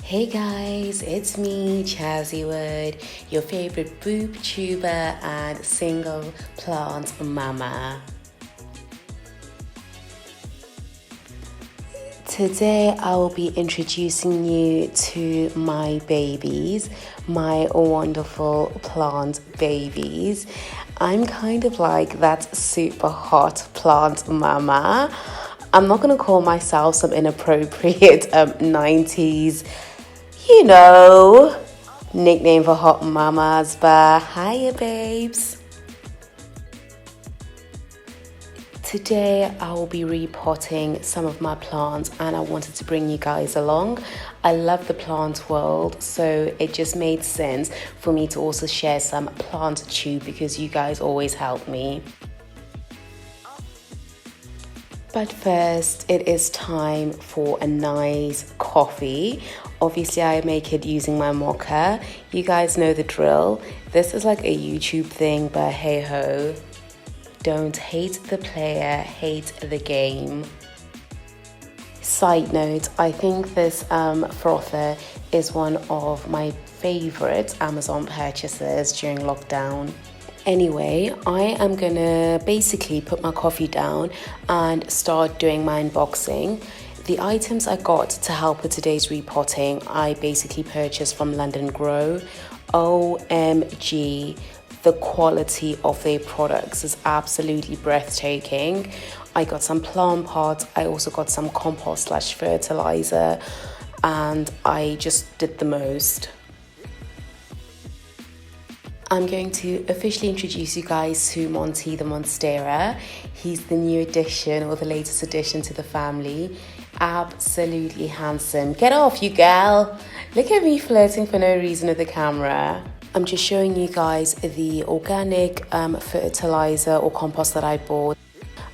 Hey guys, it's me, Chazzy Wood, your favorite boob tuber and single plant mama. Today I will be introducing you to my babies, my wonderful plant babies. I'm kind of like that super hot plant mama. I'm not gonna call myself some inappropriate 90s nickname for hot mamas, but hiya babes. Today I will be repotting some of my plants and I wanted to bring you guys along. I love the plant world, so it just made sense for me to also share some plant chew because you guys always help me. But first, it is time for a nice coffee. Obviously, I make it using my mocha. You guys know the drill. This is like a YouTube thing, but hey ho. Don't hate the player, hate the game. Side note, I think this frother is one of my favorite Amazon purchases during lockdown. Anyway, I am gonna basically put my coffee down and start doing my unboxing. The items I got to help with today's repotting, I basically purchased from London Grow. OMG, the quality of their products is absolutely breathtaking. I got some plant pots, I also got some compost / fertilizer, and I just did the most. I'm going to officially introduce you guys to Monty the Monstera. He's the new addition or the latest addition to the family. Absolutely handsome. Get off, you gal. Look at me flirting for no reason with the camera. I'm just showing you guys the organic fertilizer or compost that I bought.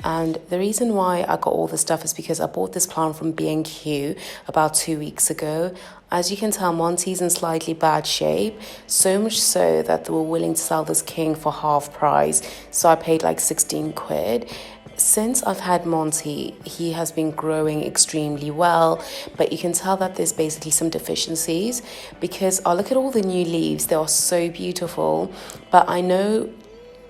And the reason why I got all this stuff is because I bought this plant from B&Q about 2 weeks ago. As you can tell, Monty's in slightly bad shape, so much so that they were willing to sell this king for half price. So I paid like 16 quid. Since I've had Monty, he has been growing extremely well, but you can tell that there's basically some deficiencies because I look at all the new leaves, they are so beautiful, but I know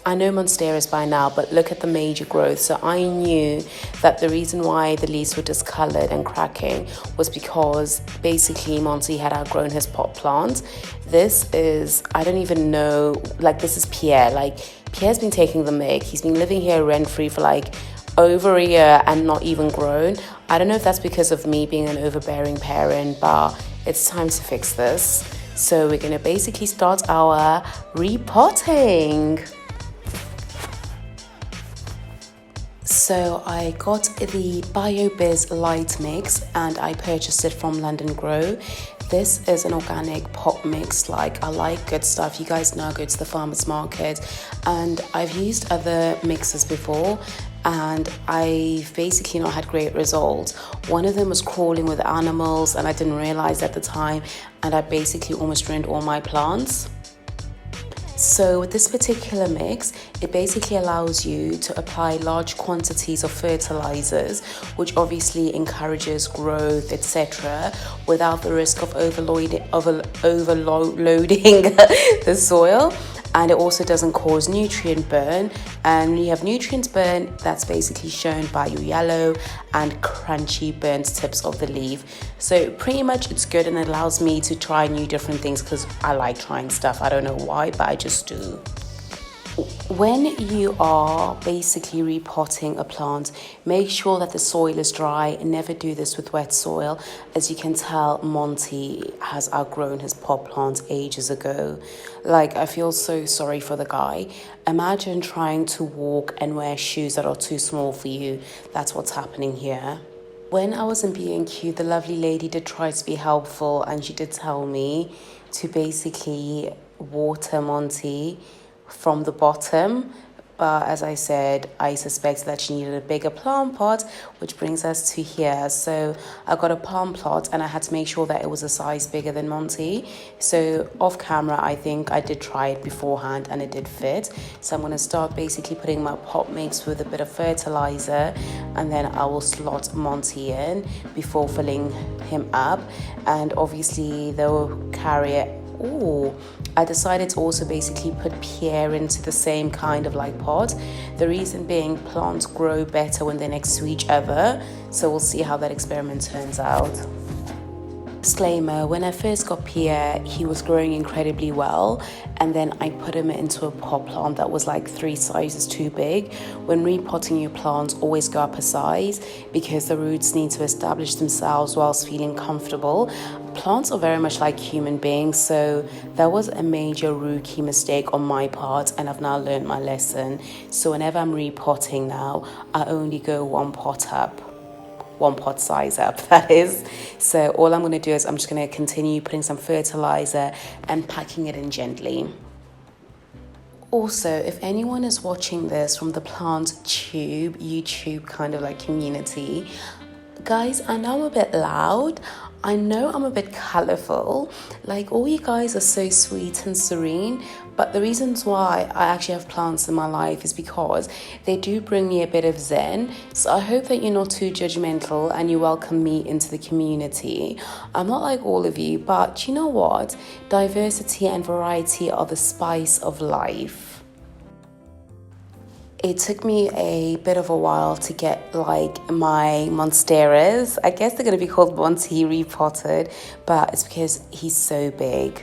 Monsteras by now, but look at the major growth. So I knew that the reason why the leaves were discolored and cracking was because basically Monty had outgrown his pot plant. This is, I don't even know, like this is Pierre. Like Pierre's been taking the mick. He's been living here rent-free for like over a year and not even grown. I don't know if that's because of me being an overbearing parent, but it's time to fix this. So we're gonna basically start our repotting. So I got the BioBiz Light Mix and I purchased it from London Grow. This is an organic pot mix. Like, I like good stuff. You guys know I go to the farmer's market and I've used other mixes before and I've basically not had great results. One of them was crawling with animals and I didn't realize at the time and I basically almost ruined all my plants. So with this particular mix, it basically allows you to apply large quantities of fertilizers, which obviously encourages growth, etc., without the risk of overloading the soil. And it also doesn't cause nutrient burn. And when you have nutrient burn, that's basically shown by your yellow and crunchy burnt tips of the leaf. So pretty much it's good and it allows me to try new different things because I like trying stuff. I don't know why, but I just do. When you are basically repotting a plant, make sure that the soil is dry. Never do this with wet soil. As you can tell, Monty has outgrown his pot plant ages ago. Like, I feel so sorry for the guy. Imagine trying to walk and wear shoes that are too small for you. That's what's happening here. When I was in B&Q, the lovely lady did try to be helpful and she did tell me to basically water Monty from the bottom But as I said, I suspect that she needed a bigger plant pot, which brings us to here. So I got a plant plot and I had to make sure that it was a size bigger than Monty. So off camera, I think I did try it beforehand and it did fit. So I'm going to start basically putting my pot mix with a bit of fertilizer, and then I will slot Monty in before filling him up. And obviously they'll carry it. Oh, I decided to also basically put Pierre into the same kind of like pot. The reason being, plants grow better when they're next to each other. So we'll see how that experiment turns out. Disclaimer, when I first got Pierre, he was growing incredibly well, and then I put him into a pot plant that was like 3 sizes too big. When repotting your plants, always go up a size because the roots need to establish themselves whilst feeling comfortable. Plants are very much like human beings, so that was a major rookie mistake on my part, and I've now learned my lesson. So whenever I'm repotting now, I only go 1 pot up. 1 pot size up, that is. So all I'm going to do is I'm just going to continue putting some fertilizer and packing it in gently. Also, if anyone is watching this from the plant tube, YouTube kind of like community, guys, I know I'm a bit loud. I know I'm a bit colourful. Like, all you guys are so sweet and serene. But the reasons why I actually have plants in my life is because they do bring me a bit of zen. So I hope that you're not too judgmental and you welcome me into the community. I'm not like all of you, but you know what? Diversity and variety are the spice of life. It took me a bit of a while to get like my Monsteras. I guess they're going to be called Monty repotted, but it's because he's so big.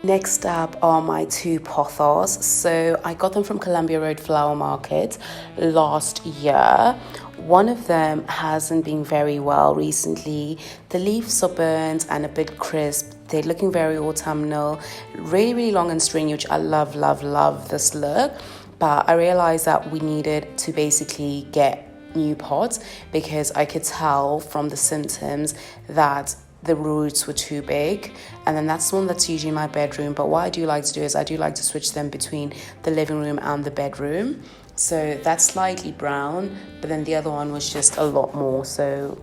Next up are my 2 Pothos. So I got them from Columbia Road Flower Market last year. One of them hasn't been very well recently. The leaves are burnt and a bit crisp. They're looking very autumnal, really, really long and stringy, which I love, love, love this look. But I realized that we needed to basically get new pots because I could tell from the symptoms that the roots were too big. And then that's the one that's usually in my bedroom. But what I do like to do is I do like to switch them between the living room and the bedroom. So that's slightly brown, but then the other one was just a lot more. So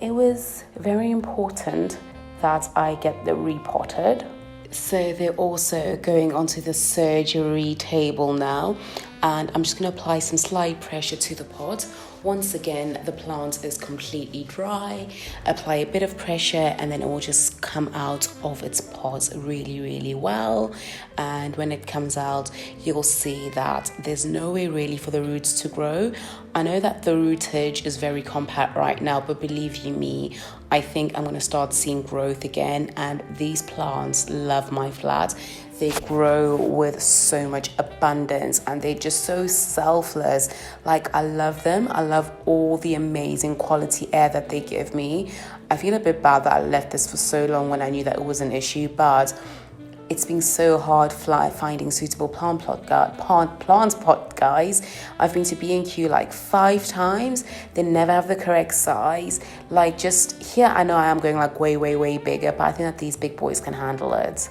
it was very important that I get the repotted. So they're also going onto the surgery table now, and I'm just going to apply some slight pressure to the pot. Once again, the plant is completely dry. Apply a bit of pressure and then it will just come out of its pot really, really well. And when it comes out, you'll see that there's no way really for the roots to grow. I know that the rootage is very compact right now, but believe you me, I think I'm going to start seeing growth again. And these plants love my flat. They grow with so much abundance and they're just so selfless. Like, I love them. I love all the amazing quality air that they give me. I feel a bit bad that I left this for so long when I knew that it was an issue, but it's been so hard finding suitable plant pot guys. I've been to B&Q like 5 times. They never have the correct size. Like, just here, I know I am going like way, way, way bigger, but I think that these big boys can handle it.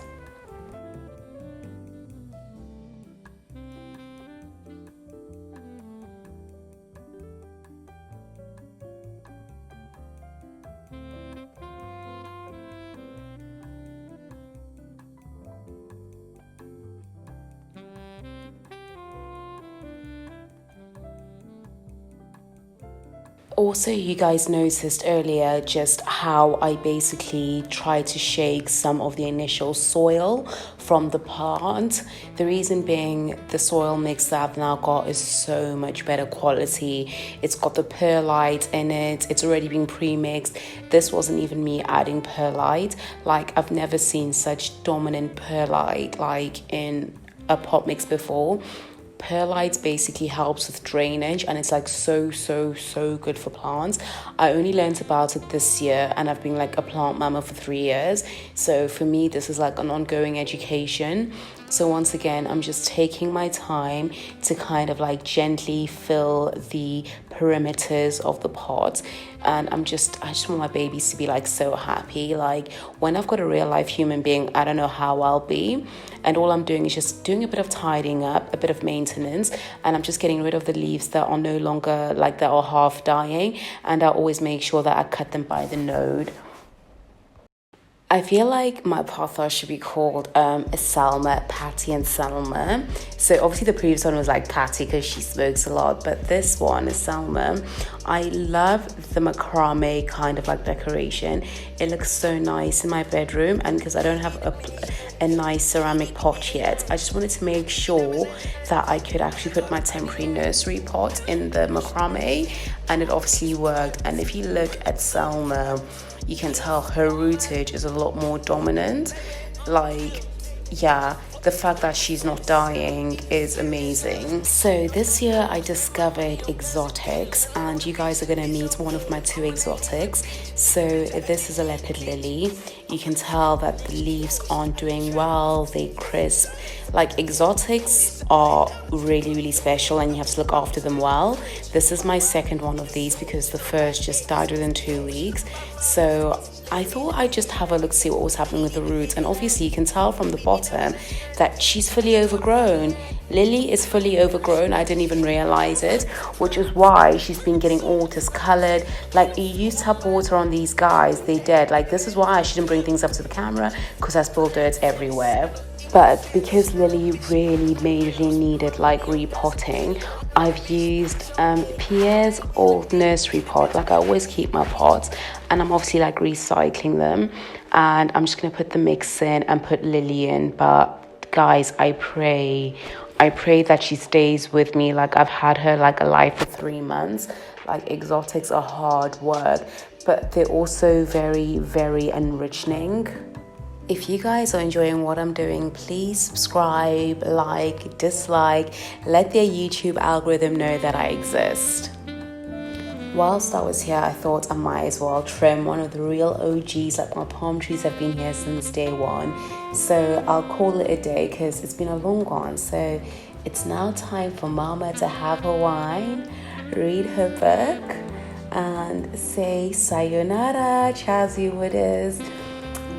Also, you guys noticed earlier just how I basically tried to shake some of the initial soil from the plant. The reason being, the soil mix that I've now got is so much better quality. It's got the perlite in it. It's already been pre-mixed. This wasn't even me adding perlite. Like, I've never seen such dominant perlite like in a pot mix before. Perlite basically helps with drainage and it's like so good for plants. I only learned about it this year and I've been like a plant mama for 3 years. So for me, this is like an ongoing education. So once again, I'm just taking my time to kind of like gently fill the perimeters of the pot, and I just want my babies to be like so happy. Like when I've got a real life human being, I don't know how I'll be. And all I'm doing is just doing a bit of tidying up, a bit of maintenance, and I'm just getting rid of the leaves that are no longer like that are half dying, and I always make sure that I cut them by the node. I feel like my Pothos should be called Salma, Patty and Salma. So obviously the previous one was like Patty because she smokes a lot, but this one is Salma. I love the macrame kind of like decoration. It looks so nice in my bedroom, and because I don't have a nice ceramic pot yet, I just wanted to make sure that I could actually put my temporary nursery pot in the macrame, and it obviously worked. And if you look at Salma, you can tell her rootage is a lot more dominant. Like, yeah, the fact that she's not dying is amazing. So this year I discovered exotics, and you guys are gonna meet one of my 2 exotics. So this is a leopard lily. You can tell that the leaves aren't doing well, they're crisp. Like exotics are really special, and you have to look after them well. This is my second one of these because the first just died within 2 weeks. So I thought I'd just have a look, see what was happening with the roots. And obviously you can tell from the bottom that she's fully overgrown. Lily is fully overgrown. I didn't even realize it, which is why she's been getting all discolored. Like you use tap water on these guys, they dead. Like this is why I shouldn't bring things up to the camera, because I spill dirt everywhere. But because Lily really majorly needed like repotting, I've used Pierre's old nursery pot. Like I always keep my pots, and I'm obviously like recycling them, and I'm just gonna put the mix in and put Lily in. But guys, I pray that she stays with me. Like I've had her like alive for 3 months. Like exotics are hard work, but they're also very enriching. If you guys are enjoying what I'm doing, please subscribe, like, dislike, let their YouTube algorithm know that I exist. Whilst I was here, I thought I might as well trim one of the real OGs. Like my palm trees have been here since day one. So I'll call it a day because it's been a long one. So it's now time for Mama to have her wine, read her book, and say sayonara, Chazzy Wooders.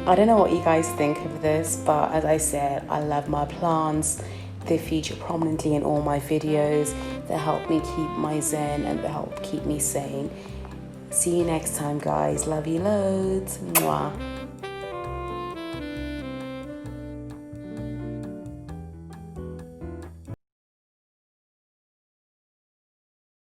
I don't know what you guys think of this, but as I said, I love my plants. They feature prominently in all my videos. They help me keep my zen, and they help keep me sane. See you next time, guys. Love you loads. Mwah.